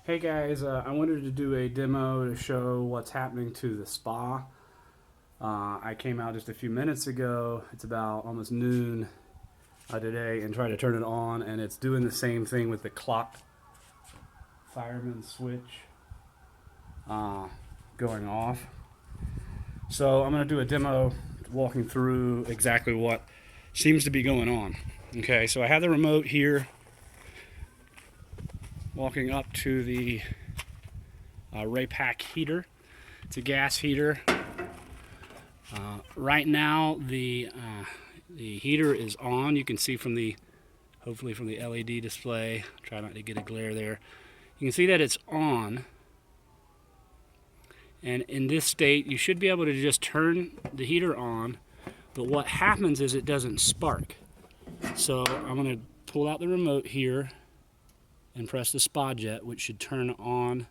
Hey guys, I wanted to do a demo to show what's happening to the spa. I came out just a few minutes ago. It's about almost noon today, and tried to turn it on, and it's doing the same thing with the clock fireman switch going off. So I'm going to do a demo walking through exactly what seems to be going on. Okay, so I have the remote here, walking up to the Raypak heater. It's a gas heater. Right now, the heater is on. You can see from the, hopefully from the LED display. Try not to get a glare there. You can see that it's on. And in this state, you should be able to just turn the heater on. But what happens is it doesn't spark. So I'm going to pull out the remote here and press the spa jet, which should turn on.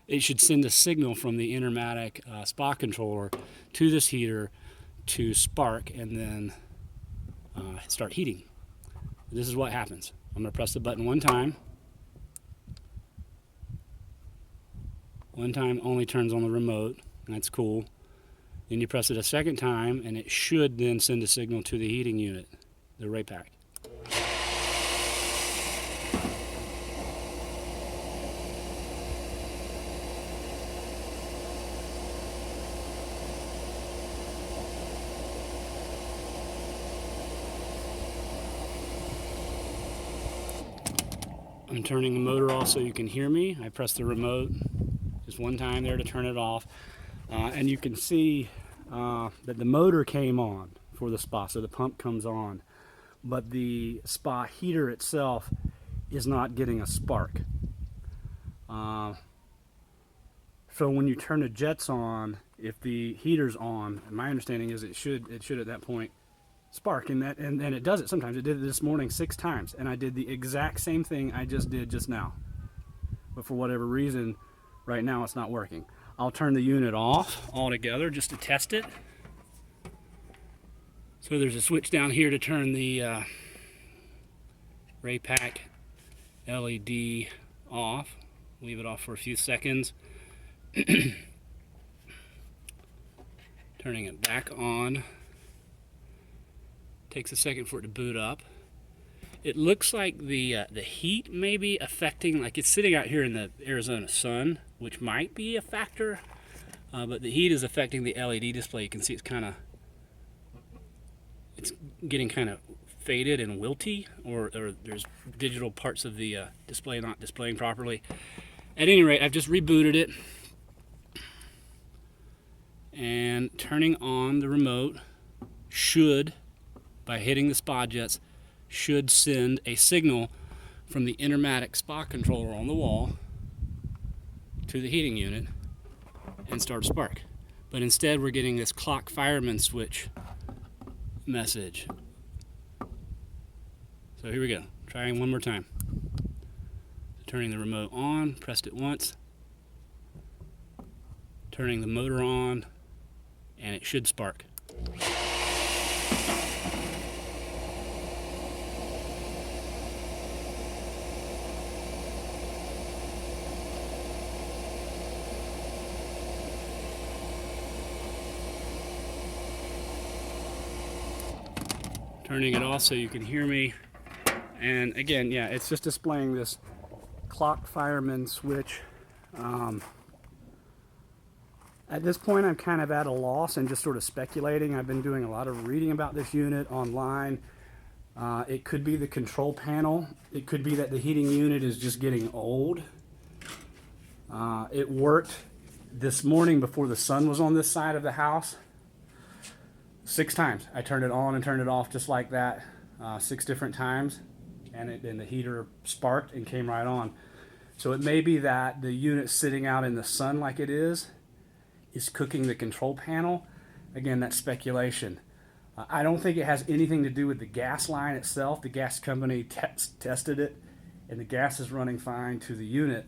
It should send a signal from the Intermatic spa controller to this heater to spark and then start heating. This is what happens. I'm going to press the button one time. One time only turns on the remote. That's cool. Then you press it a second time, and it should then send a signal to the heating unit, the Raypak. I'm turning the motor off so you can hear me. I press the remote just one time there to turn it off. And you can see that the motor came on for the spa, so the pump comes on. But the spa heater itself is not getting a spark. So when you turn the jets on, if the heater's on, and my understanding is it should at that point spark, and it does it sometimes. It did it this morning 6 times, and I did the exact same thing I just did just now. But for whatever reason, right now it's not working. I'll turn the unit off altogether just to test it. So there's a switch down here to turn the Raypak LED off. Leave it off for a few seconds. Turning it back on. Takes a second for it to boot up. It looks like the heat may be affecting, like it's sitting out here in the Arizona sun, which might be a factor, but the heat is affecting the LED display. You can see it's getting kind of faded and wilty, or there's digital parts of the display not displaying properly. At any rate, I've just rebooted it, and turning on the remote should, by hitting the spa jets, should send a signal from the Intermatic spa controller on the wall to the heating unit and start a spark. But instead we're getting this clock fireman switch message. So here we go. Trying one more time. Turning the remote on, pressed it once. Turning the motor on, and it should spark. Turning it off so you can hear me. And again, yeah, it's just displaying this clock fireman switch. At this point, I'm kind of at a loss and just sort of speculating. I've been doing a lot of reading about this unit online. It could be the control panel. It could be that the heating unit is just getting old. It worked this morning before the sun was on this side of the house. 6 times. I turned it on and turned it off just like that, 6 different times, and the heater sparked and came right on. So it may be that the unit sitting out in the sun like it is cooking the control panel. Again, that's speculation. I don't think it has anything to do with the gas line itself. The gas company tested it, and the gas is running fine to the unit.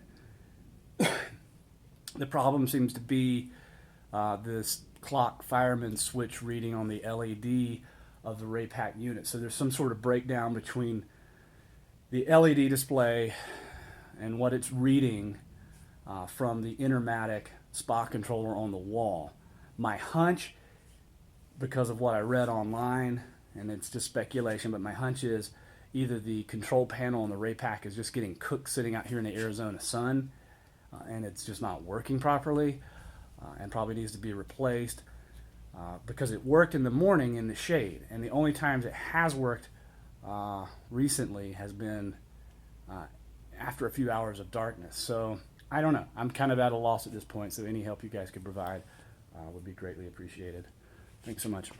The problem seems to be this clock fireman switch reading on the LED of the Raypak unit. So there's some sort of breakdown between the LED display and what it's reading from the Intermatic spot controller on the wall. My hunch, because of what I read online, and it's just speculation, but my hunch is either the control panel on the Raypak is just getting cooked sitting out here in the Arizona sun, and it's just not working properly, and probably needs to be replaced, because it worked in the morning in the shade, and the only times it has worked recently has been after a few hours of darkness. So I don't know. I'm kind of at a loss at this point, so any help you guys could provide would be greatly appreciated. Thanks so much.